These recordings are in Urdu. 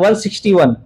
161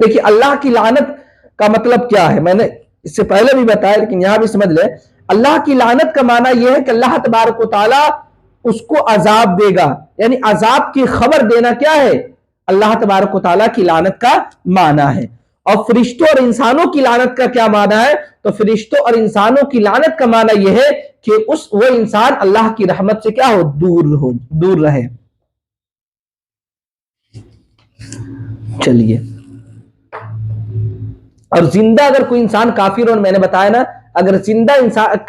دیکھیے اللہ کی لعنت کا مطلب کیا ہے، میں نے اس سے پہلے بھی بتایا لیکن یہاں بھی سمجھ لیں۔ اللہ کی لعنت کا معنی یہ ہے کہ اللہ تبارک و تعالیٰ اس کو عذاب دے گا، یعنی عذاب کی خبر دینا کیا ہے، اللہ تبارک و تعالیٰ کی لعنت کا معنی ہے۔ اور فرشتوں اور انسانوں کی لعنت کا کیا معنی ہے، تو فرشتوں اور انسانوں کی لعنت کا معنی یہ ہے کہ وہ انسان اللہ کی رحمت سے کیا ہو، دور رہے۔ چلیے، اور زندہ اگر کوئی انسان کافر ہو، میں نے بتایا نا، اگر زندہ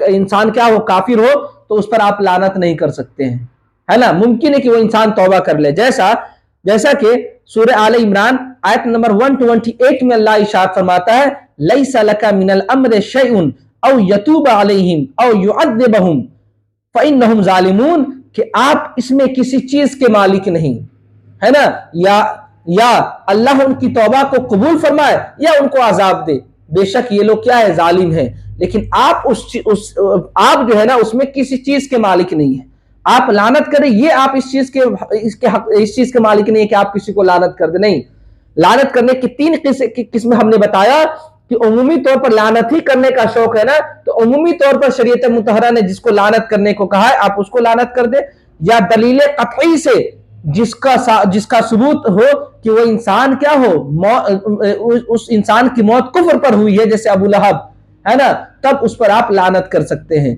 انسان کیا ہو، کافر ہو، تو اس پر آپ لعنت نہیں کر سکتے ہیں، ہے نا۔ ممکن ہے کہ وہ انسان توبہ کر لے، جیسا کہ سورہ آل عمران آیت نمبر 128 میں اللہ ارشاد فرماتا ہے، لیس لک من الامر شیء او یتوب علیہم او یعذبہم فانہم ظالمون، کہ آپ اس میں کسی چیز کے مالک نہیں، ہے نا، یا اللہ ان کی توبہ کو قبول فرمائے یا ان کو عذاب دے، بے شک یہ لوگ کیا ہے، ظالم ہیں۔ لیکن آپ جو ہے نا اس میں کسی چیز کے مالک نہیں ہیں۔ آپ لعنت کریں، یہ آپ اس چیز کے مالک نہیں ہے کہ آپ کسی کو لعنت کر دیں، نہیں۔ لعنت کرنے کی 3 قسم ہم نے بتایا کہ عمومی طور پر لعنت ہی کرنے کا شوق ہے نا، تو عمومی طور پر شریعت مطہرہ نے جس کو لعنت کرنے کو کہا ہے آپ اس کو لعنت کر دیں، یا دلیل قطعی سے جس کا ثبوت ہو کہ وہ انسان کیا ہو، اس انسان کی موت کفر پر ہوئی ہے، جیسے ابو لہب، ہے نا، تب اس پر آپ لعنت کر سکتے ہیں،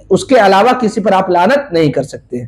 اس کے علاوہ کسی پر آپ لعنت نہیں کر سکتے ہیں۔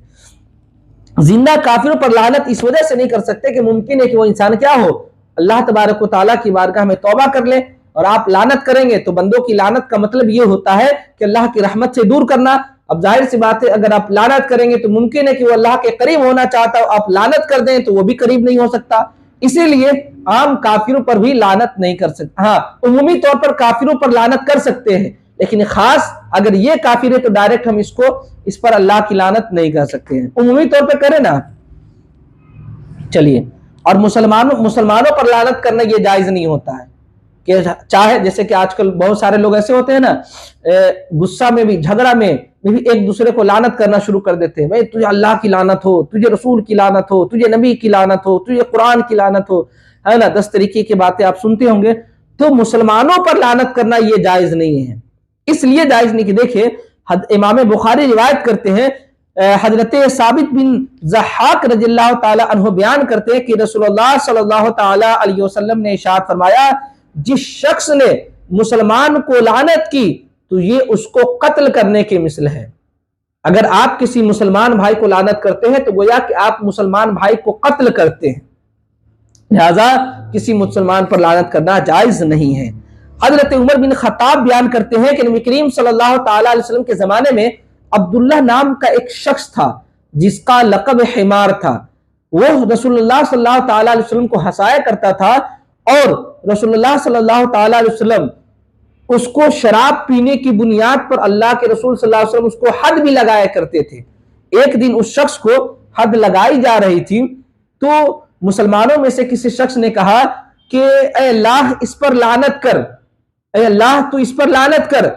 زندہ کافروں پر لعنت اس وجہ سے نہیں کر سکتے کہ ممکن ہے کہ وہ انسان کیا ہو، اللہ تبارک و تعالیٰ کی بارگاہ میں توبہ کر لے، اور آپ لعنت کریں گے تو بندوں کی لعنت کا مطلب یہ ہوتا ہے کہ اللہ کی رحمت سے دور کرنا۔ اب ظاہر سی بات ہے اگر آپ لعنت کریں گے تو ممکن ہے کہ وہ اللہ کے قریب ہونا چاہتا ہو، آپ لعنت کر دیں تو وہ بھی قریب نہیں ہو سکتا، اسی لیے عام کافروں پر بھی لعنت نہیں کر سکتے۔ ہاں، عمومی طور پر کافروں پر لعنت کر سکتے ہیں، لیکن خاص اگر یہ کافر ہے تو ڈائریکٹ ہم اس پر اللہ کی لعنت نہیں کر سکتے ہیں، عمومی طور پر کریں نا۔ چلیے، اور مسلمانوں پر لعنت کرنا یہ جائز نہیں ہوتا ہے، کہ چاہے جیسے کہ آج کل بہت سارے لوگ ایسے ہوتے ہیں نا، غصہ میں بھی، جھگڑا میں بھی ایک دوسرے کو لعنت کرنا شروع کر دیتے ہیں، بھائی تجھے اللہ کی لعنت ہو، تجھے رسول کی لعنت ہو، تجھے نبی کی لعنت ہو، تجھے قرآن کی لعنت ہو، ہے نا، 10 طریقے کی باتیں آپ سنتے ہوں گے۔ تو مسلمانوں پر لعنت کرنا یہ جائز نہیں ہے، اس لیے جائز نہیں کہ دیکھیں امام بخاری روایت کرتے ہیں، حضرت ثابت بن ضحاک رضی اللہ تعالی عنہ بیان کرتے ہیں کہ رسول اللہ صلی اللہ تعالی علیہ وسلم نے ارشاد فرمایا، جس شخص نے مسلمان کو لعنت کی تو یہ اس کو قتل کرنے کے مثل ہے۔ اگر آپ کسی مسلمان بھائی کو لعنت کرتے ہیں تو گویا کہ آپ مسلمان بھائی کو قتل کرتے ہیں، لہذا کسی مسلمان پر لعنت کرنا جائز نہیں ہے۔ حضرت عمر بن خطاب بیان کرتے ہیں کہ نبی کریم صلی اللہ تعالی علیہ وسلم کے زمانے میں عبداللہ نام کا ایک شخص تھا جس کا لقب حمار تھا، وہ رسول اللہ صلی اللہ تعالی علیہ وسلم کو ہنسایا کرتا تھا، اور رسول اللہ صلی اللہ تعالی علیہ وسلم اس کو شراب پینے کی بنیاد پر اللہ کے رسول صلی اللہ علیہ وسلم اس کو حد بھی لگایا کرتے تھے۔ ایک دن اس شخص کو حد لگائی جا رہی تھی تو مسلمانوں میں سے کسی شخص نے کہا کہ اے اللہ اس پر لعنت کر، اے اللہ تو اس پر لعنت کر،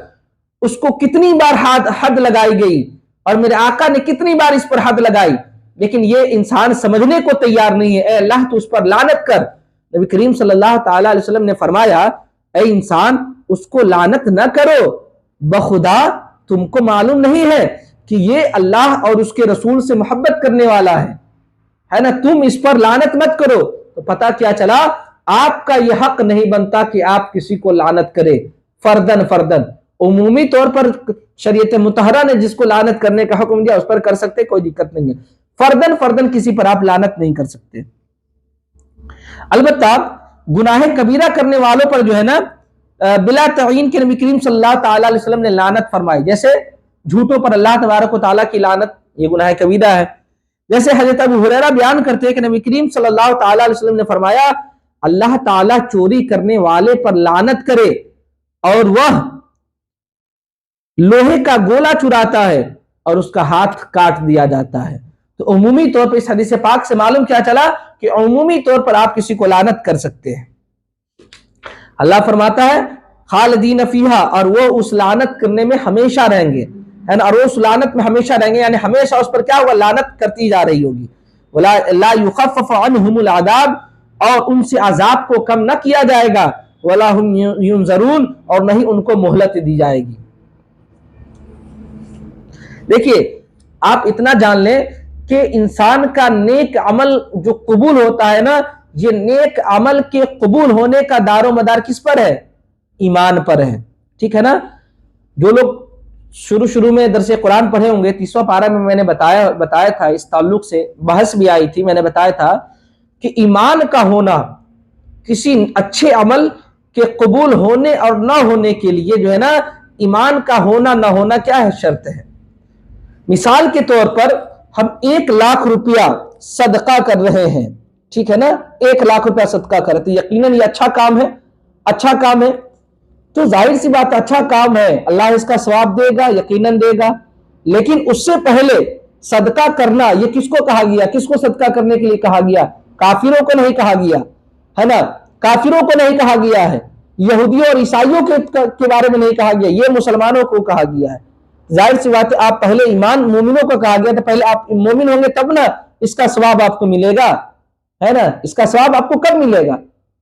اس کو کتنی بار حد لگائی گئی اور میرے آقا نے کتنی بار اس پر حد لگائی، لیکن یہ انسان سمجھنے کو تیار نہیں ہے، اے اللہ تو اس پر لعنت کر۔ نبی کریم صلی اللہ تعالی علیہ وسلم نے فرمایا، اے انسان اس کو لعنت نہ کرو، بخدا تم کو معلوم نہیں ہے کہ یہ اللہ اور اس کے رسول سے محبت کرنے والا ہے نا، تم اس پر لعنت مت کرو۔ تو پتہ کیا چلا، آپ کا یہ حق نہیں بنتا کہ آپ کسی کو لعنت کرے فردن۔ عمومی طور پر شریعت مطہرہ نے جس کو لعنت کرنے کا حکم دیا اس پر کر سکتے، کوئی دقت نہیں ہے، فردن کسی پر آپ لعنت نہیں کر سکتے۔ البتہ گناہ کبیرہ کرنے والوں پر جو ہے نا بلا تعین کے نبی کریم صلی اللہ تعالی علیہ وسلم نے لعنت فرمائی، جیسے جھوٹوں پر اللہ تبارک و تعالیٰ کی لعنت، یہ گناہ کبیرہ ہے۔ جیسے حضرت ابو ہریرہ بیان کرتے ہیں کہ نبی کریم صلی اللہ تعالی علیہ وسلم نے فرمایا، اللہ تعالیٰ چوری کرنے والے پر لعنت کرے اور وہ لوہے کا گولا چراتا ہے اور اس کا ہاتھ کاٹ دیا جاتا ہے۔ تو عمومی طور پر اس حدیث پاک سے معلوم کیا چلا کہ عمومی طور پر آپ کسی کو لعنت کر سکتے ہیں۔ اللہ فرماتا ہے خالدین فیہا، اور وہ اس لعنت کرنے میں ہمیشہ رہیں گے، ہے نا، اور وہ اس لعنت میں ہمیشہ رہیں گے، یعنی ہمیشہ اس پر کیا ہوگا، لعنت کرتی جا رہی ہوگی۔ لا یخفف عنہم العذاب، اور ان سے عذاب کو کم نہ کیا جائے گا، وَلَا هُمْ يُنظَرُونَ، اور نہ ہی ان کو مہلت دی جائے گی۔ دیکھیے آپ اتنا جان لیں کہ انسان کا نیک عمل جو قبول ہوتا ہے نا، یہ نیک عمل کے قبول ہونے کا دار و مدار کس پر ہے؟ ایمان پر ہے، ٹھیک ہے نا؟ جو لوگ شروع میں درس قرآن پڑھے ہوں گے، 30واں پارہ میں میں نے بتایا تھا، اس تعلق سے بحث بھی آئی تھی، میں نے بتایا تھا کہ ایمان کا ہونا کسی اچھے عمل کے قبول ہونے اور نہ ہونے کے لیے جو ہے نا، ایمان کا ہونا نہ ہونا کیا ہے؟ شرط ہے۔ مثال کے طور پر ہم 1,00,000 روپیہ صدقہ کر رہے ہیں، ٹھیک ہے نا؟ 1,00,000 روپیہ صدقہ کرتے، یقیناً یہ اچھا کام ہے، تو ظاہر سی بات اچھا کام ہے، اللہ اس کا ثواب دے گا، یقیناً دے گا۔ لیکن اس سے پہلے صدقہ کرنا، یہ کس کو کہا گیا؟ کس کو صدقہ کرنے کے لیے کہا گیا؟ کافروں کو نہیں کہا گیا ہے نا، کافروں کو نہیں کہا گیا ہے، یہودیوں اور عیسائیوں کے بارے میں نہیں کہا گیا، یہ مسلمانوں کو کہا گیا ہے۔ ظاہر سی بات ہے، آپ پہلے ایمان، مومنوں کو کہا گیا تو پہلے آپ مومن ہوں گے تب نا اس کا ثواب آپ کو ملے گا، ہے نا؟ اس کا ثواب آپ کو کب ملے گا؟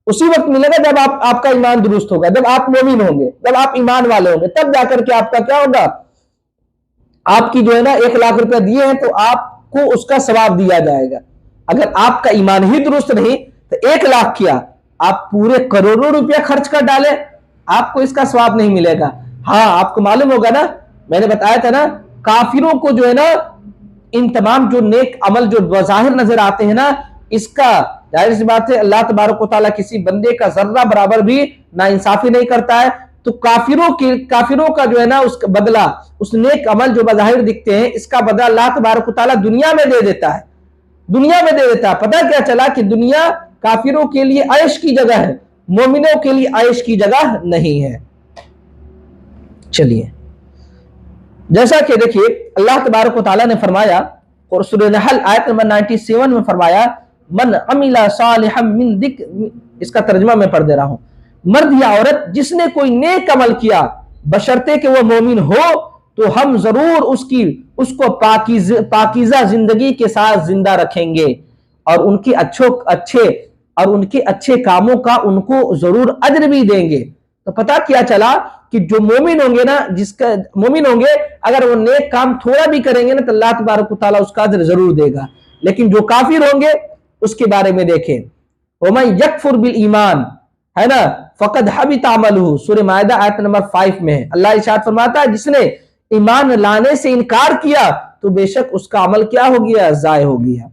اسی وقت ملے گا جب آپ کا ایمان درست ہوگا، جب آپ مومن ہوں گے، جب آپ ایمان والے ہوں گے، تب جا کر کے آپ کا کیا ہوگا؟ آپ کی جو ہے نا 1,00,000 روپیہ دیے ہیں تو آپ کو اس کا ثواب دیا جائے گا۔ اگر آپ کا ایمان ہی درست نہیں تو 1,00,000 کیا آپ پورے کروڑوں روپیہ خرچ کر ڈالے، آپ کو اس کا ثواب نہیں ملے گا۔ ہاں آپ کو معلوم ہوگا نا، میں نے بتایا تھا نا، کافروں کو جو ہے نا ان تمام جو نیک عمل جو بظاہر نظر آتے ہیں نا، اس کا ظاہر سی بات ہے اللہ تبارک و تعالیٰ کسی بندے کا ذرہ برابر بھی ناانصافی نہیں کرتا ہے، تو کافروں کا جو ہے نا اس کا بدلہ، اس نیک عمل جو بظاہر دکھتے ہیں، اس کا بدلہ اللہ تبارک و تعالیٰ دنیا میں دے دیتا ہے۔ پتہ کیا چلا کہ دنیا کافروں کے لیے عیش کی جگہ ہے، مومنوں کے لیے عیش کی جگہ نہیں ہے۔ چلیے، جیسا کہ دیکھیے اللہ تبارک و تعالیٰ نے فرمایا، اور سورہ نحل آیت نمبر 97 میں فرمایا، من عمل صالحا من ذکر، اس کا ترجمہ میں پڑھ دے رہا ہوں، مرد یا عورت جس نے کوئی نیک عمل کیا بشرطے کہ وہ مومن ہو، تو ہم ضرور اس کو پاکیزہ زندگی کے ساتھ زندہ رکھیں گے، اور ان کے اچھے کاموں کا ان کو ضرور اجر بھی دیں گے۔ تو پتہ کیا چلا کہ جو مومن ہوں گے نا، مومن ہوں گے، اگر وہ نیک کام تھوڑا بھی کریں گے نا تو اللہ تبارک و تعالیٰ اس کا اجر ضرور دے گا۔ لیکن جو کافر ہوں گے اس کے بارے میں دیکھیں، وَمَن يَكْفُرْ بِالْإِيمَانِ، ہے نا، فَقَدْ حَبِطَ عَمَلُهُ، سورہ مائدہ آیت نمبر 5 میں ہے۔ اللہ ارشاد فرماتا ہے جس نے ایمان لانے سے انکار کیا تو بے شک اس کا عمل کیا ہو گیا؟ ضائع ہو گیا۔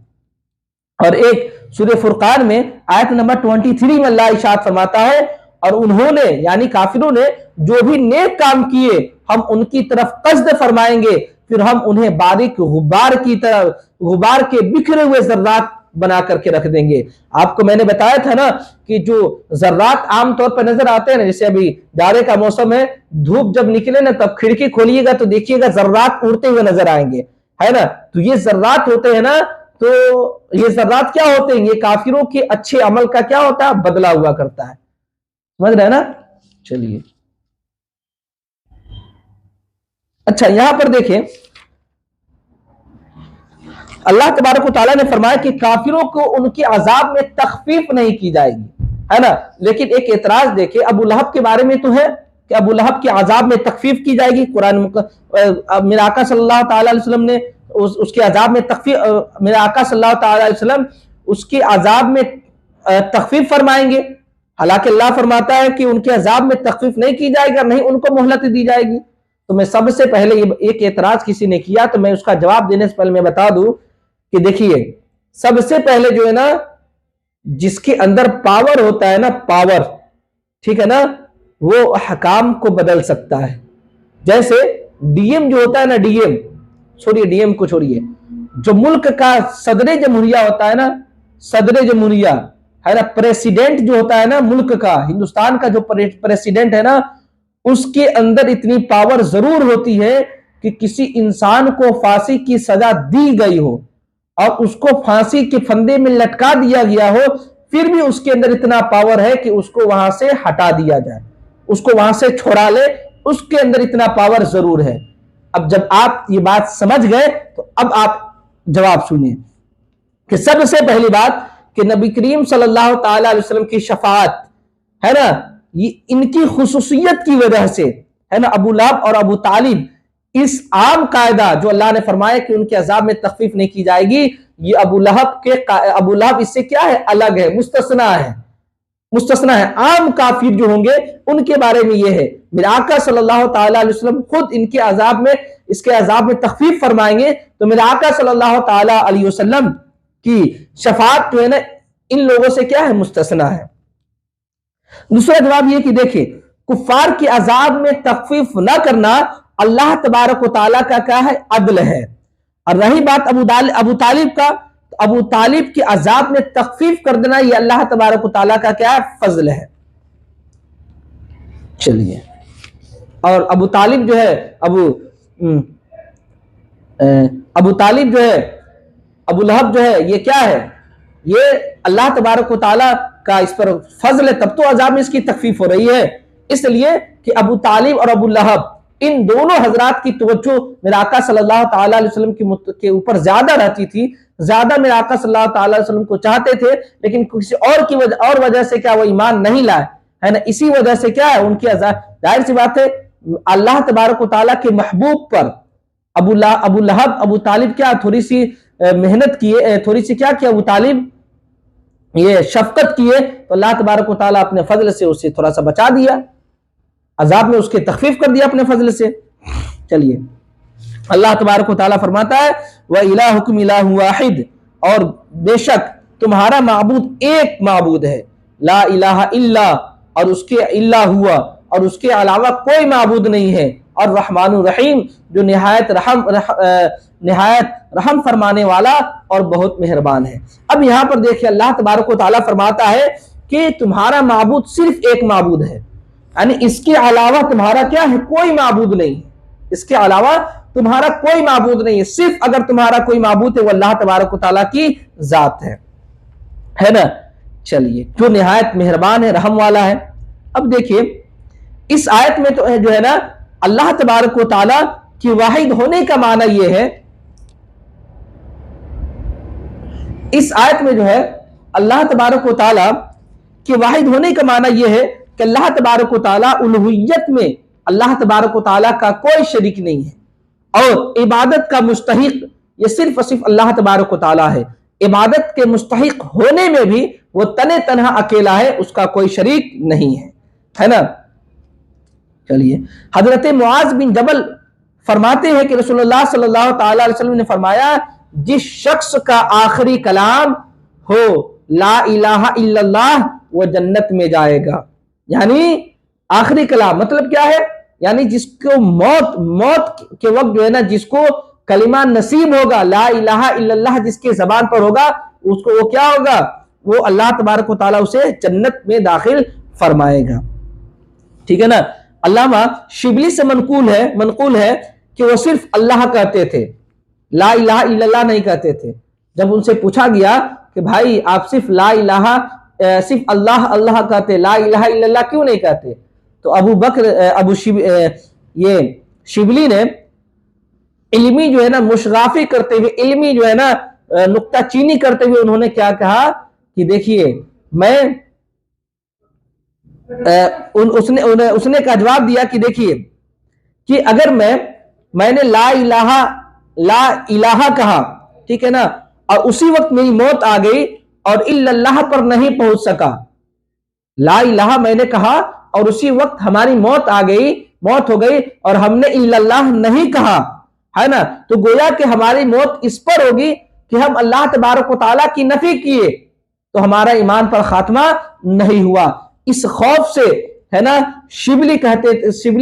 اور ایک سورہ فرقان میں آیت نمبر 23 میں اللہ ارشاد فرماتا ہے، اور انہوں نے یعنی کافروں نے جو بھی نیک کام کیے ہم ان کی طرف قصد فرمائیں گے، پھر ہم انہیں باریک غبار کے بکھرے ہوئے ذرات بنا کر کے رکھ دیں گے۔ آپ کو میں نے بتایا تھا نا کہ جو ذرات عام طور پر نظر آتے ہیں نا، جیسے ابھی جاڑے کا موسم ہے، دھوپ جب نکلے نا تب کھڑکی کھولیے گا تو دیکھیے گا ذرات اڑتے ہوئے نظر آئیں گے، ہے نا؟ تو یہ ذرات ہوتے ہیں نا، تو یہ ذرات کیا ہوتے ہیں؟ یہ کافروں کے اچھے عمل کا کیا ہوتا ہے؟ بدلہ ہوا کرتا ہے۔ سمجھ رہے ہیں نا؟ چلیے اچھا، یہاں پر دیکھیں اللہ تبارک و تعالیٰ نے فرمایا کہ کافروں کو ان کے عذاب میں تخفیف نہیں کی جائے گی، ہے نا؟ لیکن ایک اعتراض دیکھیں ابو لہب کے بارے میں تو ہے کہ ابو لہب کے عذاب میں تخفیف کی جائے گی۔ قرآن میرے آقا صلی اللہ تعالیٰ علیہ وسلم نے اس کے عذاب میں تخفیف، میرے آقا صلی اللہ تعالیٰ علیہ وسلم اس کے عذاب میں تخفیف فرمائیں گے، حالانکہ اللہ فرماتا ہے کہ ان کے عذاب میں تخفیف نہیں کی جائے گی اور نہیں ان کو مہلت دی جائے گی۔ تو میں سب سے پہلے ایک اعتراض کسی نے کیا تو میں اس کا جواب دینے سے پہلے میں بتا دوں کہ دیکھیے سب سے پہلے جو ہے نا جس کے اندر پاور ہوتا ہے نا، پاور، ٹھیک ہے نا، وہ حکام کو بدل سکتا ہے۔ جیسے ڈی ایم جو ہوتا ہے نا، ڈی ایم کو چھوڑیے، جو ملک کا صدر جمہوریہ ہوتا ہے نا، صدر جمہوریہ ہے نا، پریسیڈنٹ جو ہوتا ہے نا ملک کا، ہندوستان کا جو پریسیڈنٹ ہے نا، اس کے اندر اتنی پاور ضرور ہوتی ہے کہ کسی انسان کو پھانسی کی سزا دی گئی ہو اور اس کو پھانسی کے پھندے میں لٹکا دیا گیا ہو، پھر بھی اس کے اندر اتنا پاور ہے کہ اس کو وہاں سے ہٹا دیا جائے، اس کو وہاں سے چھوڑا لے، اس کے اندر اتنا پاور ضرور ہے۔ اب جب آپ یہ بات سمجھ گئے تو اب آپ جواب سنیں کہ سب سے پہلی بات کہ نبی کریم صلی اللہ تعالی علیہ وسلم کی شفاعت ہے نا، یہ ان کی خصوصیت کی وجہ سے ہے نا، ابو لہب اور ابو طالب اس عام قاعدہ جو اللہ نے فرمایا کہ ان کے عذاب میں تخفیف نہیں کی جائے گی، یہ ابو لہب اس سے کیا ہے، الگ ہے، مستثنا ہے۔ عام کافر جو ہوں گے ان کے بارے میں یہ ہے، میرے آقا صلی اللہ تعالی علیہ وسلم خود ان کے عذاب میں تخفیف فرمائیں گے، تو میرے آقا صلی اللہ تعالی علیہ وسلم کی شفاعت جو ہے نا ان لوگوں سے کیا ہے، مستثنا ہے۔ دوسرا جواب یہ کہ دیکھیں کفار کے عذاب میں تخفیف نہ کرنا اللہ تبارک و تعالیٰ کا کیا ہے، عدل ہے۔ اور رہی بات ابو طالب کا، ابو طالب کے عذاب میں تخفیف کر دینا یہ اللہ تبارک و تعالیٰ کا کیا ہے، فضل ہے۔ چلیے، اور ابو طالب جو ہے ابو لہب جو ہے یہ کیا ہے، یہ اللہ تبارک و تعالیٰ کا اس پر فضل ہے، تب تو عذاب میں اس کی تخفیف ہو رہی ہے۔ اس لیے کہ ابو طالب اور ابو لہب ان دونوں حضرات کی توجہ میرے آقا صلی اللہ تعالی علیہ وسلم کے اوپر زیادہ رہتی تھی، زیادہ میرے آقا صلی اللہ تعالی علیہ وسلم کو چاہتے تھے، لیکن کسی اور وجہ سے کیا وہ ایمان نہیں لائے، ہے نا، اسی وجہ سے کیا ہے ان کی عذاب۔ ظاہر سی بات ہے اللہ تبارک و تعالیٰ کے محبوب پر ابو لہب ابو طالب کیا تھوڑی سی محنت کیے، تھوڑی سی کیا ابو طالب یہ شفقت کیے، تو اللہ تبارک و تعالیٰ اپنے فضل سے اسے تھوڑا سا بچا دیا، عذاب میں اس کے تخفیف کر دیا اپنے فضل سے۔ چلیے، اللہ تبارک و تعالیٰ فرماتا ہے وَإِلَٰهُكُمْ إِلَٰهٌ وَاحِدٌ، اور بے شک تمہارا معبود ایک معبود ہے، لا الہ الا، اور اس کے الا ہوا، اور اس کے علاوہ کوئی معبود نہیں ہے، اور رحمان الرحیم جو نہایت رحم فرمانے والا اور بہت مہربان ہے۔ اب یہاں پر دیکھیں اللہ تبارک و تعالیٰ فرماتا ہے کہ تمہارا معبود صرف ایک معبود ہے، یعنی اس کے علاوہ تمہارا کیا ہے، کوئی معبود نہیں ہے، اس کے علاوہ تمہارا کوئی معبود نہیں ہے، صرف اگر تمہارا کوئی معبود ہے وہ اللہ تبارک و تعالیٰ کی ذات ہے نا۔ چلیے، جو نہایت مہربان ہے، رحم والا ہے۔ اب دیکھیے اس آیت میں تو جو ہے نا اللہ تبارک و تعالیٰ کی واحد ہونے کا معنی یہ ہے، اس آیت میں جو ہے اللہ تبارک و تعالیٰ کی واحد ہونے کا معنی یہ ہے کہ اللہ تبارک و تعالیٰ الوہیت میں اللہ تبارک و تعالیٰ کا کوئی شریک نہیں ہے، اور عبادت کا مستحق یہ صرف اور صرف اللہ تبارک و تعالیٰ ہے۔ عبادت کے مستحق ہونے میں بھی وہ تنہا اکیلا ہے، اس کا کوئی شریک نہیں ہے نا۔ چلیے، حضرت معاذ بن جبل فرماتے ہیں کہ رسول اللہ صلی اللہ تعالی علیہ وسلم نے فرمایا جس شخص کا آخری کلام ہو لا الہ الا اللہ وہ جنت میں جائے گا۔ یعنی آخری کلام مطلب کیا ہے، یعنی جس کو موت کے وقت جو ہے نا جس کو کلمہ نصیب ہوگا لا الہ الا اللہ جس کے زبان پر ہوگا، اس کو وہ کیا ہوگا، وہ اللہ تبارک و تعالیٰ اسے جنت میں داخل فرمائے گا۔ ٹھیک ہے نا۔ علامہ شبلی سے منقول ہے کہ وہ صرف اللہ کہتے تھے، لا الہ الا اللہ نہیں کہتے تھے۔ جب ان سے پوچھا گیا کہ بھائی آپ صرف لا الہ صرف اللہ اللہ کہتے، لا الہ الا اللہ کیوں نہیں کہتے، تو یہ شبلی نے علمی جو ہے نا مشغافی کرتے ہوئے، علمی جو ہے نا نکتہ چینی کرتے ہوئے انہوں نے کیا کہا کہ دیکھیے میں اس نے کا جواب دیا کہ دیکھیے کہ اگر میں نے لا الہ کہا، ٹھیک ہے نا، اور اسی وقت میری موت آ گئی اور الا اللہ پر نہیں پہنچ سکا، لا الہ میں نے کہا اور اسی وقت ہماری موت ہو گئی اور ہم نے الا اللہ نہیں کہا، ہے نا، تو گویا کہ ہماری موت اس پر ہوگی کہ ہم اللہ تبارک و تعالیٰ کی نفی کیے، تو ہمارا ایمان پر خاتمہ نہیں ہوا۔ اس خوف سے ہے نا شبلی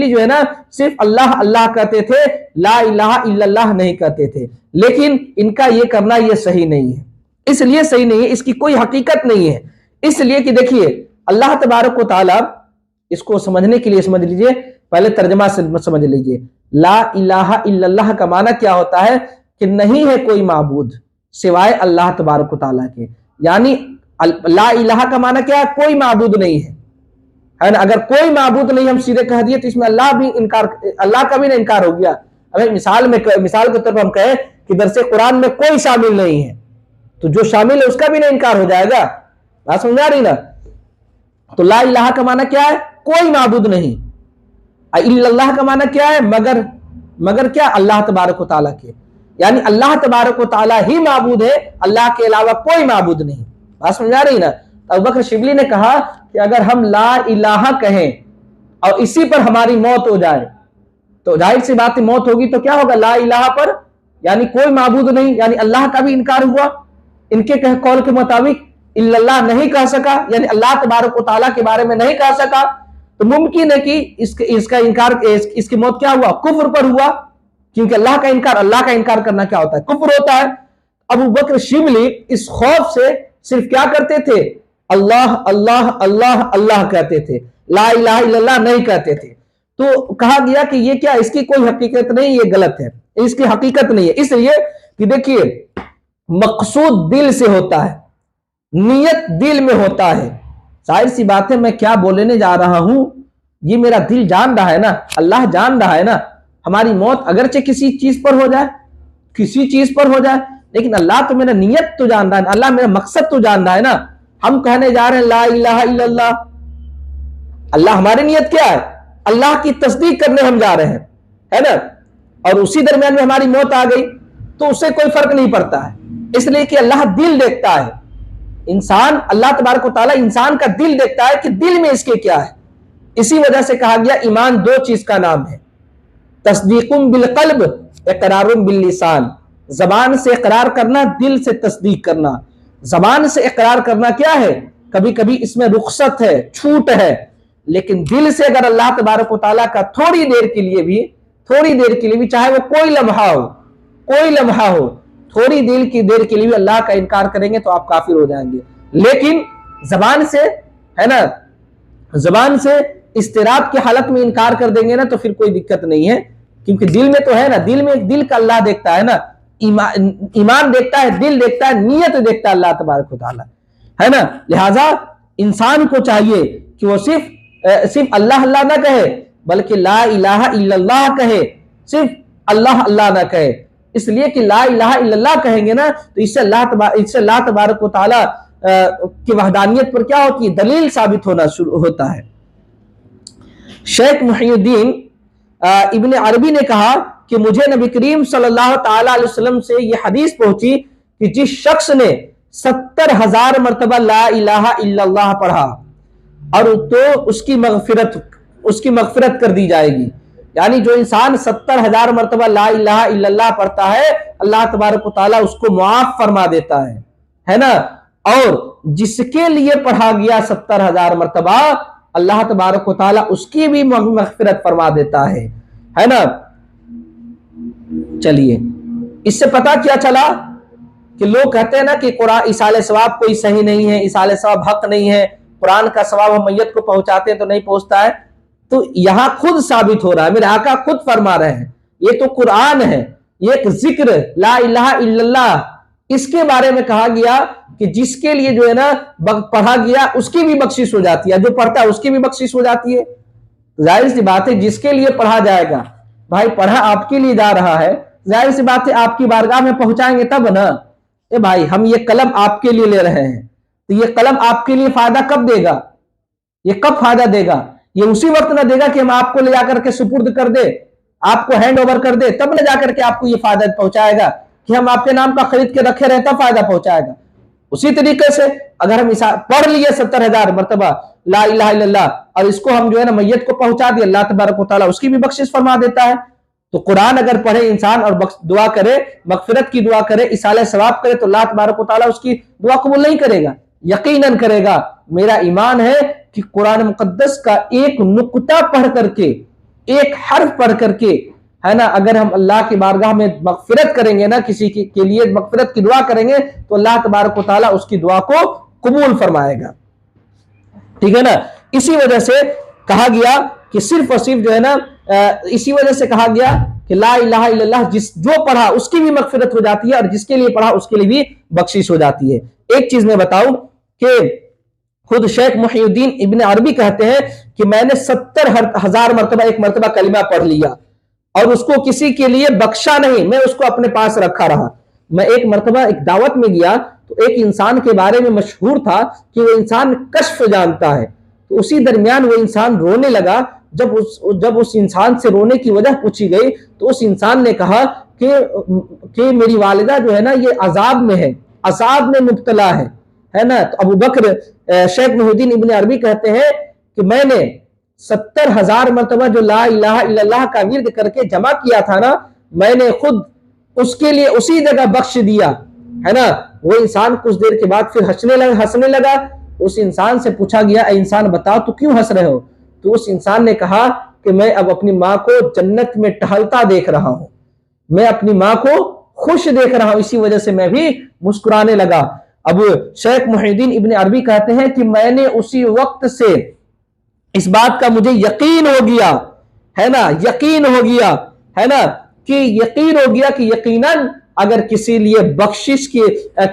جو ہے نا صرف اللہ اللہ کہتے تھے، لا الہ الا اللہ نہیں کہتے تھے، لیکن ان کا یہ کرنا یہ صحیح نہیں ہے۔ اس لیے صحیح نہیں ہے، اس کی کوئی حقیقت نہیں ہے، اس لیے کہ دیکھیے اللہ تبارک و تعالیٰ، اس کو سمجھنے کے لیے سمجھ لیجئے، پہلے ترجمہ سے سمجھ لیجئے، لا الہ الا اللہ کا معنی کیا ہوتا ہے کہ نہیں ہے کوئی معبود سوائے اللہ تبارک و تعالیٰ کے، یعنی لا الہ کا معنی کیا ہے، کوئی معبود نہیں ہے نا۔ اگر کوئی معبود نہیں ہم سیدھے کہہ دیے تو اس میں اللہ کا بھی نہ انکار ہو گیا۔ مثال کے طور پر ہم کہیں کہ درس قرآن میں کوئی شامل نہیں ہے، تو جو شامل ہے اس کا بھی نہ انکار ہو جائے گا. بات سمجھا رہی نا؟ تو لا الہ کا معنی کیا ہے؟ کوئی معبود نہیں. الا اللہ کا معنی کیا ہے؟ مگر کیا؟ اللہ تبارک و تعالیٰ کے. یعنی اللہ تبارک و تعالیٰ ہی معبود ہے، اللہ کے علاوہ کوئی معبود نہیں. بات سمجھا رہی نا؟ ابوبکر شبلی نے کہا کہ اگر ہم لا الہ کہیں اور اسی پر ہماری موت ہو جائے تو ظاہر سی بات ہے موت ہوگی تو کیا ہوگا؟ لا الہ پر یعنی کوئی معبود نہیں، یعنی اللہ کا بھی انکار ہوا. ان کے قول کے مطابق الا اللہ نہیں کہہ سکا، یعنی اللہ تبارک و تعالیٰ کے بارے میں نہیں کہہ سکا، تو ممکن ہے کہ اس کا انکار، اس کی موت کیا ہوا؟ کفر پر ہوا. کیونکہ اللہ کا انکار کرنا کیا ہوتا ہے؟ کفر ہوتا ہے. ابوبکر شبلی اس خوف سے صرف کیا کرتے تھے؟ اللہ اللہ اللہ اللہ کہتے تھے، لا الہ الا اللہ نہیں کہتے تھے. تو کہا گیا کہ یہ کیا؟ اس کی کوئی حقیقت نہیں، یہ غلط ہے، اس کی حقیقت نہیں ہے. اس لیے کہ دیکھیے مقصود دل سے ہوتا ہے، نیت دل میں ہوتا ہے. ظاہر سی بات ہے میں کیا بولنے جا رہا ہوں یہ میرا دل جان رہا ہے نا، اللہ جان رہا ہے نا. ہماری موت اگرچہ کسی چیز پر ہو جائے، لیکن اللہ تو میرا نیت تو جان رہا ہے، اللہ میرا مقصد تو جان رہا ہے نا. ہم کہنے جا رہے ہیں لا الہ الا اللہ، اللہ ہماری نیت کیا ہے؟ اللہ کی تصدیق کرنے ہم جا رہے ہیں، ہے نا. اور اسی درمیان میں ہماری موت آ گئی تو اس سے کوئی فرق نہیں پڑتا ہے، اس لیے کہ اللہ دل دیکھتا ہے. اللہ تبارک و تعالیٰ انسان کا دل دیکھتا ہے کہ دل میں اس کے کیا ہے. اسی وجہ سے کہا گیا ایمان دو چیز کا نام ہے، تصدیق بالقلب، اقرار باللسان. زبان سے اقرار کرنا، دل سے تصدیق کرنا. زبان سے اقرار کرنا کیا ہے؟ کبھی کبھی اس میں رخصت ہے، چھوٹ ہے، لیکن دل سے اگر اللہ تبارک و تعالیٰ کا تھوڑی دیر کے لیے بھی چاہے وہ کوئی لمحہ ہو تھوڑی دیر کے لیے بھی اللہ کا انکار کریں گے تو آپ کافر ہو جائیں گے. لیکن زبان سے، ہے نا، زبان سے استراب کی حالت میں انکار کر دیں گے نا تو پھر کوئی دقت نہیں ہے، کیونکہ دل میں تو ہے نا، دل کا اللہ دیکھتا ہے نا. ایمان دیکھتا ہے، دل دیکھتا ہے، نیت دیکھتا ہے اللہ تبارک و تعالیٰ، ہے نا. لہٰذا انسان کو چاہیے کہ وہ صرف اللہ اللہ نہ کہے بلکہ لا الہ الا اللہ کہے، صرف اللہ اللہ نہ کہے. اس لیے کہ لا الہ الا اللہ کہیں گے نا تو اس سے اللہ تبارک و تعالیٰ کی وحدانیت پر کیا ہوتی ہے؟ دلیل ثابت ہونا شروع ہوتا ہے. شیخ محی الدین ابن عربی نے کہا کہ مجھے نبی کریم صلی اللہ تعالی علیہ وسلم سے یہ حدیث پہنچی کہ جس شخص نے 70,000 مرتبہ لا الہ الا اللہ پڑھا اور تو اس کی مغفرت کر دی جائے گی. یعنی جو انسان 70,000 مرتبہ لا الہ الا اللہ پڑھتا ہے اللہ تبارک و تعالیٰ اس کو معاف فرما دیتا ہے نا. اور جس کے لیے پڑھا گیا 70,000 مرتبہ اللہ تبارک و تعالیٰ اس کی بھی مغفرت فرما دیتا ہے نا. چلیے اس سے پتا کیا چلا کہ لوگ کہتے ہیں نا کہ قرآن ایصال ثواب کوئی صحیح نہیں ہے، ایصال ثواب حق نہیں ہے، قرآن کا ثواب ہم میت کو پہنچاتے ہیں تو نہیں پہنچتا ہے. تو یہاں خود ثابت ہو رہا ہے، میرے آقا خود فرما رہے ہیں یہ تو قرآن ہے، یہ ایک ذکر لا الہ الا اللہ، اس کے بارے میں کہا گیا کہ جس کے لیے جو ہے نا پڑھا گیا اس کی بھی بخشش ہو جاتی ہے، جو پڑھتا ہے اس کی بھی بخشش ہو جاتی ہے. ظاہر سی بات ہے جس کے لیے پڑھا جائے گا، بھائی پڑھا آپ کے لیے جا رہا ہے، ظاہر سی بات ہے آپ کی بارگاہ میں پہنچائیں گے تب نا. اے بھائی ہم یہ قلم آپ کے لیے لے رہے ہیں تو یہ قلم آپ کے لیے فائدہ کب دے گا؟ یہ کب فائدہ دے گا؟ یہ اسی وقت نہ دے گا کہ ہم آپ کو لے جا کر کے سپرد کر دے، آپ کو ہینڈ اوور کر دے، تب نہ جا کر کے آپ کو یہ فائدہ پہنچائے گا کہ ہم آپ کے نام کا خرید کے رکھے رہے تب فائدہ پہنچائے گا. اسی طریقے سے اگر ہم پڑھ لیے 70,000 مرتبہ لا الہ الا اللہ اور اس کو ہم جو ہے نا میت کو پہنچا دیا، اللہ تبارک و تعالیٰ اس کی بھی بخشش فرما دیتا ہے. تو قرآن اگر پڑھے انسان اور دعا کرے، مغفرت کی دعا کرے، ایصال ثواب کرے تو اللہ تبارک و تعالیٰ اس کی دعا قبول نہیں کرے گا، یقیناً کرے گا. میرا ایمان ہے کہ قرآن مقدس کا ایک نقطہ پڑھ کر کے، ایک حرف پڑھ کر کے، ہے نا، اگر ہم اللہ کی بارگاہ میں مغفرت کریں گے نا، کسی کے لیے مغفرت کی دعا کریں گے تو اللہ تبارک و تعالیٰ اس کی دعا کو قبول فرمائے گا. ٹھیک ہے نا. اسی وجہ سے کہا گیا کہ صرف اور صرف جو ہے نا، اسی وجہ سے کہا گیا کہ لا الہ الا اللہ جو پڑھا اس کی بھی مغفرت ہو جاتی ہے اور جس کے لیے پڑھا اس کے لیے بھی بخشش ہو جاتی ہے. ایک چیز میں بتاؤں کہ خود شیخ محی الدین ابن عربی کہتے ہیں کہ میں نے 70,000 مرتبہ ایک مرتبہ کلمہ پڑھ لیا اور اس کو کسی کے لیے بخشا نہیں، میں اس کو اپنے پاس رکھا رہا. میں ایک مرتبہ ایک دعوت میں گیا تو ایک انسان کے بارے میں مشہور تھا کہ وہ انسان کشف جانتا ہے، تو اسی درمیان وہ انسان رونے لگا۔ جب اس انسان سے رونے کی وجہ پوچھی گئی تو اس انسان نے کہا کہ میری والدہ جو ہے نا یہ عذاب میں ہے، عذاب میں مبتلا ہے نا۔ تو ابو بکر شیخ محی الدین ابن عربی کہتے ہیں کہ میں نے 70,000 مرتبہ جو لا الہ الا اللہ کا ورد کر کے جمع کیا تھا نا، میں نے خود اس کے لیے اسی جگہ بخش دیا ہے نا۔ وہ انسان کچھ دیر کے بعد پھر ہنسنے لگا۔ اس انسان سے پوچھا گیا اے انسان بتاؤ تو کیوں ہنس رہے ہو؟ تو اس انسان نے کہا کہ میں اب اپنی ماں کو جنت میں ٹہلتا دیکھ رہا ہوں، میں اپنی ماں کو خوش دیکھ رہا ہوں، اسی وجہ سے میں بھی مسکرانے لگا۔ اب شیخ محی الدین ابن عربی کہتے ہیں کہ میں نے اسی وقت سے اس بات کا مجھے یقین ہو گیا ہے نا، یقین ہو گیا ہے نا، کہ یقین ہو گیا کہ یقیناً اگر کسی لیے بخشش کی،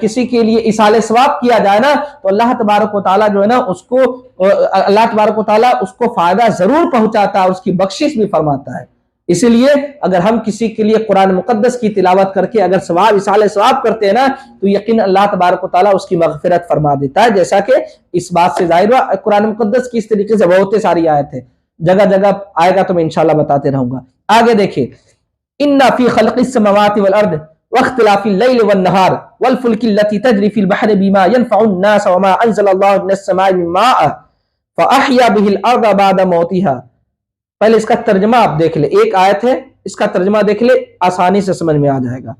کسی کے لیے ایصال ثواب کیا جائے نا تو اللہ تبارک و تعالیٰ جو ہے نا اس کو، اللہ تبارک و تعالیٰ اس کو فائدہ ضرور پہنچاتا ہے، اس کی بخشش بھی فرماتا ہے۔ اسی لیے اگر ہم کسی کے لیے قرآن مقدس کی تلاوت کر کے اگر ثواب ایصال ثواب کرتے ہیں نا تو یقین اللہ تبارک و تعالیٰ اس کی مغفرت فرما دیتا ہے، جیسا کہ اس بات سے ظاہر ہوا قرآن مقدس کی اس طریقے سے بہت ساری آیت ہے، جگہ جگہ آئے گا تو میں انشاءاللہ بتاتے رہوں گا۔ آگے دیکھیں، ان فی خلق السماوات والارض واختلاف اللیل والنہار والفلک التي تجری فی البحر بما ينفع الناس وما انزل اللہ من السماء من ماء فاحیا به الارض بعد موتها۔ پہلے اس کا ترجمہ آپ دیکھ لیں، ایک آیت ہے، اس کا ترجمہ دیکھ لیں، آسانی سے سمجھ میں آ جائے گا۔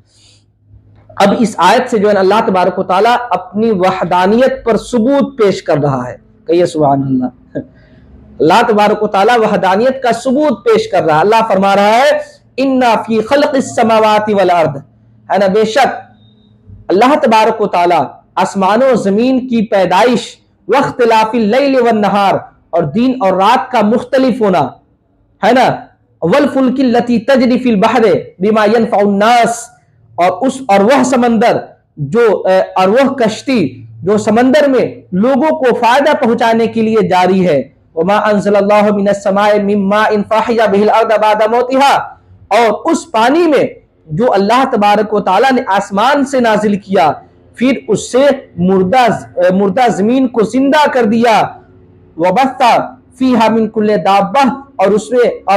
اب اس آیت سے جو ہے اللہ تبارک و تعالیٰ اپنی وحدانیت پر ثبوت پیش کر رہا ہے، کہیے سبحان اللہ۔ اللہ تبارک و تعالیٰ وحدانیت کا ثبوت پیش کر رہا ہے۔ اللہ فرما رہا ہے اِنَّ فِي خَلْقِ السَّمَاوَاتِ وَالْأَرْضِ، ہے نا، بے شک اللہ تبارک و تعالیٰ آسمان و زمین کی پیدائش، واختلاف اللیل والنہار، اور دن اور رات کا مختلف ہونا، ہے نا، والفلک التی تجری فی البحر بما ينفع الناس، اور وہ سمندر جو، اور وہ کشتی جو سمندر میں لوگوں کو فائدہ پہنچانے کے لیے جاری ہے، وما انزل اللہ من السماء من ماء فاحیا به الارض بعد موتها، اور اس پانی میں جو اللہ تبارک و تعالیٰ نے آسمان سے نازل کیا پھر اس سے مردہ زمین کو زندہ کر دیا، وبث فیہا من کل دابہ، اور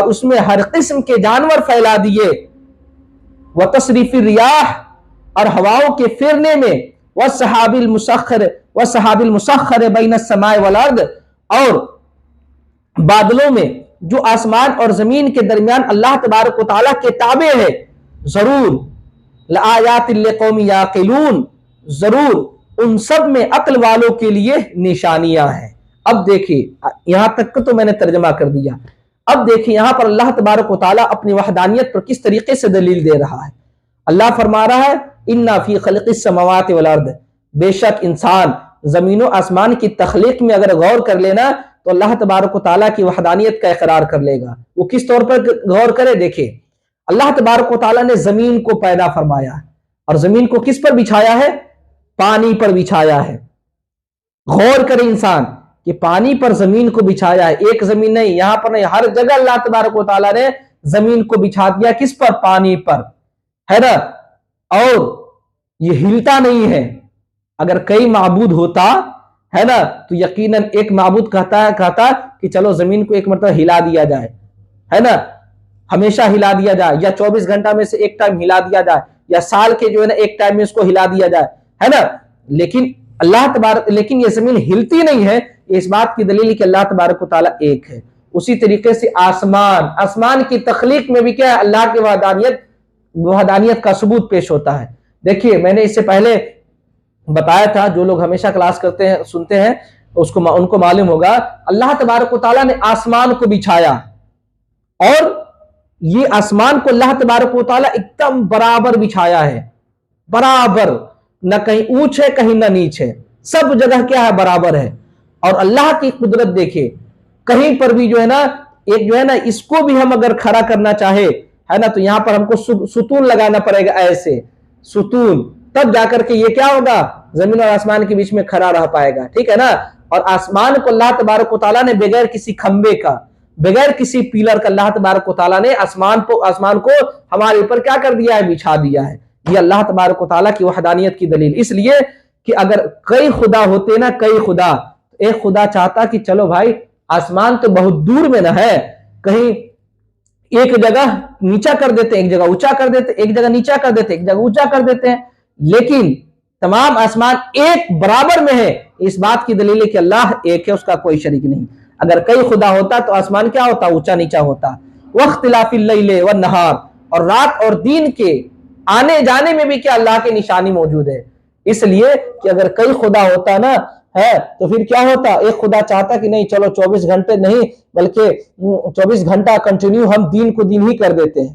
اس میں ہر قسم کے جانور پھیلا دیے، وتصریف الریاح، اور ہواؤں کے پھرنے میں، والسحاب المسخر بین السماء والارض، اور بادلوں میں جو آسمان اور زمین کے درمیان اللہ تبارک و تعالیٰ کے تابع ہے، ضرور لآیات لقوم یعقلون، ضرور ان سب میں عقل والوں کے لیے نشانیاں ہیں۔ اب دیکھیں یہاں تک تو میں نے ترجمہ کر دیا، اب دیکھیں یہاں پر اللہ تبارک و تعالیٰ اپنی وحدانیت پر کس طریقے سے دلیل دے رہا ہے۔ اللہ فرما رہا ہے اِنَّ فِي خَلْقِ السَّمَاوَاتِ وَالْأَرْضِ، بے شک انسان زمین و آسمان کی تخلیق میں اگر غور کر لینا تو اللہ تبارک و تعالیٰ کی وحدانیت کا اقرار کر لے گا۔ وہ کس طور پر غور کرے؟ دیکھیں اللہ تبارک و تعالیٰ نے زمین کو پیدا فرمایا، اور زمین کو کس پر بچھایا ہے؟ پانی پر بچھایا ہے۔ غور کرے انسان کہ پانی پر زمین کو بچھایا ہے، ایک زمین نہیں، یہاں پر نہیں، ہر جگہ اللہ تبارک و تعالیٰ نے زمین کو بچھا دیا، کس پر؟ پانی پر، ہے نا، اور یہ ہلتا نہیں ہے۔ اگر کئی معبود ہوتا ہے نا تو یقیناً ایک معبود کہتا کہ چلو زمین کو ایک مرتبہ ہلا دیا جائے، ہے نا، ہمیشہ ہلا دیا جائے، یا 24 گھنٹہ میں سے ایک ٹائم ہلا دیا جائے، یا سال کے جو ہے نا ایک ٹائم میں اس کو ہلا دیا جائے، ہے نا، لیکن یہ زمین ہلتی نہیں ہے، اس بات کی دلیل ہے کہ اللہ تبارک و تعالیٰ ایک ہے۔ اسی طریقے سے آسمان کی تخلیق میں بھی کیا ہے؟ اللہ کی وحدانیت کا ثبوت پیش ہوتا ہے۔ دیکھیے میں نے اس سے پہلے بتایا تھا، جو لوگ ہمیشہ کلاس کرتے ہیں سنتے ہیں ان کو معلوم ہوگا، اللہ تبارک و تعالیٰ نے آسمان کو بچھایا، اور یہ آسمان کو اللہ تبارک و تعالیٰ ایک دم برابر بچھایا ہے، برابر، نہ کہیں اونچ ہے کہیں نہ نیچ ہے، سب جگہ کیا ہے؟ برابر ہے۔ اور اللہ کی قدرت دیکھیں، کہیں پر بھی جو ہے نا، ایک جو ہے نا اس کو بھی ہم اگر کھڑا کرنا چاہے، ہے نا، تو یہاں پر ہم کو ستون لگانا پڑے گا، ایسے ستون، تب جا کر کے یہ کیا ہوگا؟ زمین اور آسمان کے بیچ میں کھڑا رہ پائے گا، ٹھیک ہے نا۔ اور آسمان کو اللہ تبارک و تعالیٰ نے بغیر کسی کھمبے کا، بغیر کسی پیلر کا، اللہ تبارک و تعالیٰ نے آسمان کو ہمارے اوپر کیا کر دیا ہے؟ بچھا دیا ہے۔ یہ اللہ تبارک و تعالیٰ کی وحدانیت کی دلیل، اس لیے کہ اگر کئی خدا ہوتے نا، کئی خدا، ایک خدا چاہتا کہ چلو بھائی آسمان تو بہت دور میں نہ ہے، کہیں ایک جگہ نیچا کر دیتے، ایک جگہ اونچا کر دیتے، ایک جگہ نیچا کر دیتے، ایک جگہ اونچا کر دیتے ہیں، لیکن تمام آسمان ایک برابر میں ہے۔ اس بات کی دلیل ہے کہ اللہ ایک ہے، اس کا کوئی شریک نہیں۔ اگر کئی خدا ہوتا تو آسمان کیا ہوتا؟ اونچا نیچا ہوتا۔ واختلاف اللیل والنہار، اور رات اور دن کے آنے جانے میں بھی کیا اللہ کی نشانی موجود ہے۔ اس لیے کہ اگر کئی خدا ہوتا نا ہے تو پھر کیا ہوتا؟ ایک خدا چاہتا کہ نہیں چلو 24 گھنٹے نہیں بلکہ 24 گھنٹہ کنٹینیو ہم دین کو دن ہی کر دیتے ہیں،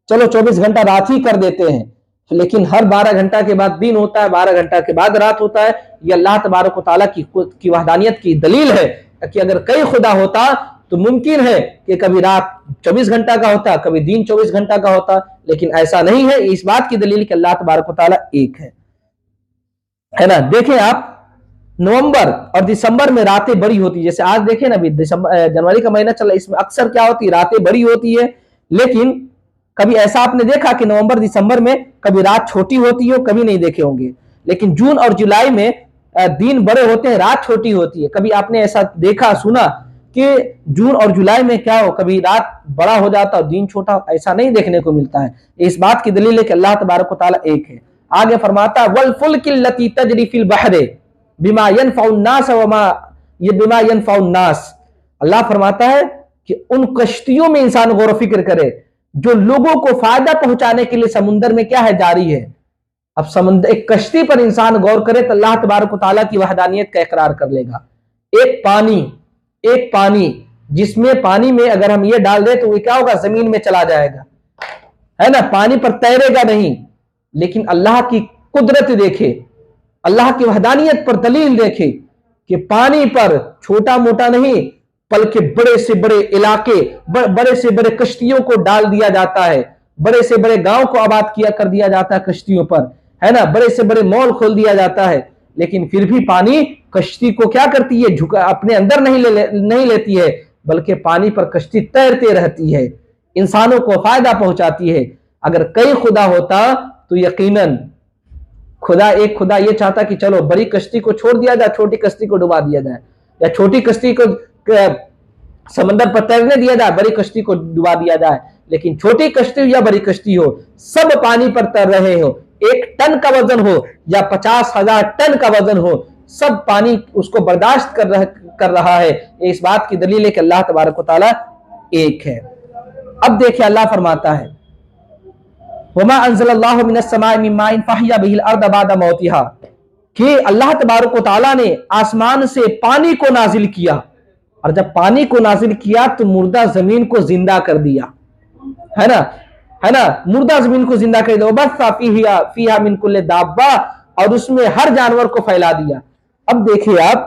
چلو 24 گھنٹہ رات ہی کر دیتے ہیں، لیکن ہر 12 گھنٹہ کے بعد دن ہوتا ہے، 12 گھنٹہ کے بعد رات ہوتا ہے۔ یہ اللہ تبارک و تعالیٰ کی وحدانیت کی دلیل ہے کہ اگر کئی خدا ہوتا تو ممکن ہے کہ کبھی رات 24 گھنٹہ کا ہوتا، کبھی دن 24 گھنٹہ کا ہوتا، لیکن ایسا نہیں ہے۔ اس بات کی دلیل کہ اللہ تبارک و تعالیٰ ایک ہے نا۔ دیکھیں آپ نومبر اور دسمبر میں راتیں بڑی ہوتی، جیسے آج دیکھیں نا جنوری کا مہینہ چل رہا ہے، اس میں اکثر کیا ہوتی؟ راتیں بڑی ہوتی ہے، لیکن کبھی ایسا آپ نے دیکھا کہ نومبر دسمبر میں کبھی رات چھوٹی ہوتی ہو؟ کبھی نہیں دیکھے ہوں گے۔ لیکن جون اور جولائی میں دن بڑے ہوتے ہیں، رات چھوٹی ہوتی ہے۔ کبھی آپ نے ایسا دیکھا سنا کہ جون اور جولائی میں کیا ہو، کبھی رات بڑا ہو جاتا اور دن چھوٹا؟ ایسا نہیں دیکھنے کو ملتا ہے۔ اس بات کی دلیل ہے کہ اللہ تبارک و تعالیٰ ایک ہے۔ آگے فرماتا وَالْفُلْكِ الَّتِي تَجْرِي فِي الْبَحْرِ بِمَا يَنْفَعُ النَّاسَ وَمَا بِمَا يَنْفَعُ النَّاسِ، اللہ فرماتا ہے کہ ان کشتیوں میں انسان غور و فکر کرے جو لوگوں کو فائدہ پہنچانے کے لیے سمندر میں کیا ہے؟ جاری ہے۔ اب سمندر ایک کشتی پر انسان غور کرے تو اللہ تبارک و تعالیٰ کی وحدانیت کا اقرار کر لے گا۔ ایک پانی جس میں پانی میں اگر ہم یہ ڈال دیں تو وہ کیا ہوگا؟ زمین میں چلا جائے گا، ہے نا، پانی پر تیرے گا نہیں۔ لیکن اللہ کی قدرت دیکھے، اللہ کی وحدانیت پر دلیل دیکھے کہ پانی پر چھوٹا موٹا نہیں بلکہ بڑے سے بڑے علاقے، بڑے سے بڑے کشتیوں کو ڈال دیا جاتا ہے، بڑے سے بڑے گاؤں کو آباد کیا کر دیا جاتا ہے کشتیوں پر، ہے نا، بڑے سے بڑے مال کھول دیا جاتا ہے، لیکن پھر بھی پانی کشتی کو کیا کرتی ہے؟ جھکا اپنے اندر نہیں لیتی ہے، بلکہ پانی پر کشتی تیرتے رہتی ہے، انسانوں کو فائدہ پہنچاتی ہے۔ اگر کئی خدا ہوتا تو یقیناً ایک خدا یہ چاہتا کہ چلو بڑی کشتی کو چھوڑ دیا جائے، چھوٹی کشتی کو ڈبا دیا جائے، یا چھوٹی کشتی کو سمندر پر تیرنے دیا جائے، بڑی کشتی کو ڈبا دیا جائے، لیکن چھوٹی کشتی ہو یا بڑی کشتی ہو سب پانی پر تیر رہے ہو، 1 ٹن کا وزن ہو یا 50,000 ٹن کا وزن ہو، سب پانی اس کو برداشت کر رہا ہے۔ یہ اس بات کی دلیل ہے کہ اللہ تبارک و تعالیٰ ایک ہے۔ اب دیکھیں اللہ فرماتا ہے وَمَا أَنزَلَ اللَّهُ مِنَ السَّمَاءِ مِن مَّاءٍ فَأَحْيَا بِهِ الْأَرْضَ بَعْدَ مَوْتِهَا، کہ اللہ تبارک و تعالیٰ نے آسمان سے پانی کو نازل کیا، اور جب پانی کو نازل کیا تو مردہ زمین کو زندہ کر دیا، ہے نا، مردہ زمین کو زندہ کر دیا۔ وَبَثَّ فِيهَا مِن كُلِّ دَابَّةٍ، اور اس میں ہر جانور کو پھیلا دیا۔ اب دیکھیں آپ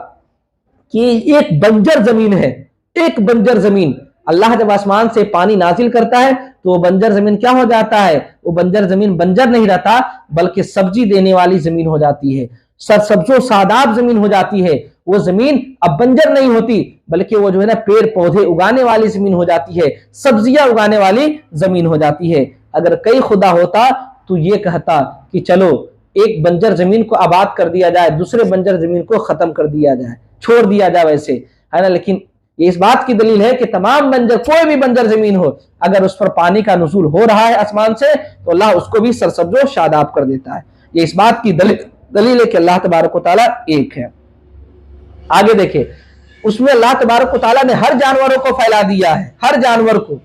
کہ ایک بنجر زمین ہے، ایک بنجر زمین، اللہ جب آسمان سے پانی نازل کرتا ہے تو وہ بنجر زمین کیا ہو جاتا ہے؟ وہ بنجر زمین بنجر نہیں رہتا بلکہ سبزی دینے والی زمین ہو جاتی ہے، سبز و شاداب زمین ہو جاتی ہے۔ وہ زمین اب بنجر نہیں ہوتی بلکہ وہ جو ہے نا پیڑ پودے اگانے والی زمین ہو جاتی ہے، سبزیاں اگانے والی زمین ہو جاتی ہے۔ اگر کئی خدا ہوتا تو یہ کہتا کہ چلو ایک بنجر زمین کو آباد کر دیا جائے، دوسرے بنجر زمین کو ختم کر دیا جائے، چھوڑ دیا جائے ویسے، ہے نا، لیکن یہ اس بات کی دلیل ہے کہ تمام بنجر، کوئی بھی بنجر زمین ہو، اگر اس پر پانی کا نزول ہو رہا ہے آسمان سے تو اللہ اس کو بھی سرسبز و شاداب کر دیتا ہے۔ یہ اس بات کی دلیل ہے کہ اللہ تبارک و تعالیٰ ایک ہے۔ آگے دیکھیں اس میں اللہ تبارک و تعالیٰ نے ہر جانوروں کو پھیلا دیا ہے، ہر جانور کو،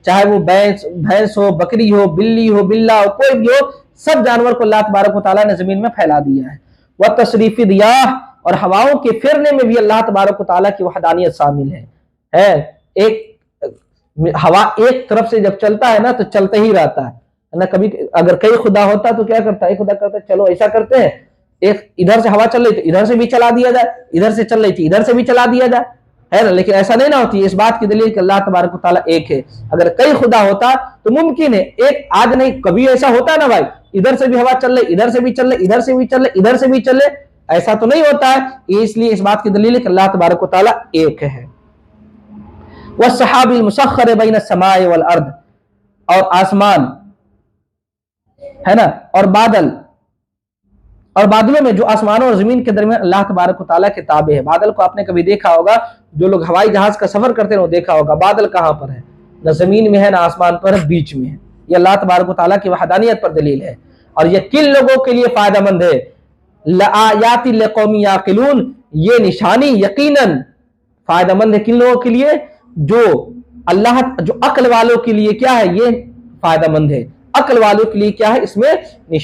چاہے وہ بھینس ہو، بکری ہو، بلی ہو، بلا ہو، کوئی بھی ہو، سب جانور کو اللہ تبارک و تعالیٰ نے زمین میں پھیلا دیا ہے۔ وَتَصْرِيفِ الرِّيَاحِ، اور ہواؤں کے پھرنے میں بھی اللہ تبارک و تعالیٰ کی وحدانیت شامل ہے۔ ایک ہوا ایک طرف سے جب چلتا ہے نا تو چلتے ہی رہتا ہے نا، کبھی اگر کئی خدا ہوتا تو کیا کرتا ہے؟ ایک خدا کرتا ہے چلو ایسا کرتے ہیں، ایک ادھر سے ہوا چل رہی تو ادھر سے بھی چلا دیا جائے، ادھر سے چل رہی تھی ادھر سے بھی چلا دیا جائے، ہے نا، لیکن ایسا نہیں نہ ہوتی۔ اس بات کی دلیل کہ اللہ تبارک و تعالیٰ ایک ہے۔ اگر کئی خدا ہوتا تو ممکن ہے ایک آج نہیں کبھی ایسا ہوتا ہے نا بھائی، ادھر سے بھی ہوا چل رہی، ادھر سے بھی چل رہی، ادھر سے بھی چل رہی، ادھر سے بھی چل رہے، ایسا تو نہیں ہوتا ہے۔ اس لیے اس بات کی دلیل ہے کہ اللہ تبارک و تعالیٰ ایک ہے۔ وَالسَّحَابِ الْمُسَخَّرِ بَيْنَ السَّمَاءِ وَالْأَرْضِ، اور آسمان، ہے نا، اور بادل اور بادلوں میں جو آسمانوں اور زمین کے درمیان اللہ تبارک و تعالیٰ کے تابع ہے. بادل کو آپ نے کبھی دیکھا ہوگا، جو لوگ ہوائی جہاز کا سفر کرتے ہیں وہ دیکھا ہوگا بادل کہاں پر ہے، نہ زمین میں ہے نہ آسمان پر ہے، بیچ میں ہے. یہ اللہ تبارک و تعالیٰ کی وحدانیت پر دلیل ہے. اور یہ کن لوگوں کے لیے فائدہ مند ہے؟ لآیات لقوم یعقلون، یہ نشانی یقیناً فائدہ مند ہے کن لوگوں کے لیے؟ جو عقل والوں کے لیے کیا ہے؟ یہ فائدہ مند ہے. عقل والوں کے لیے کیا ہے؟ اس میں نشانی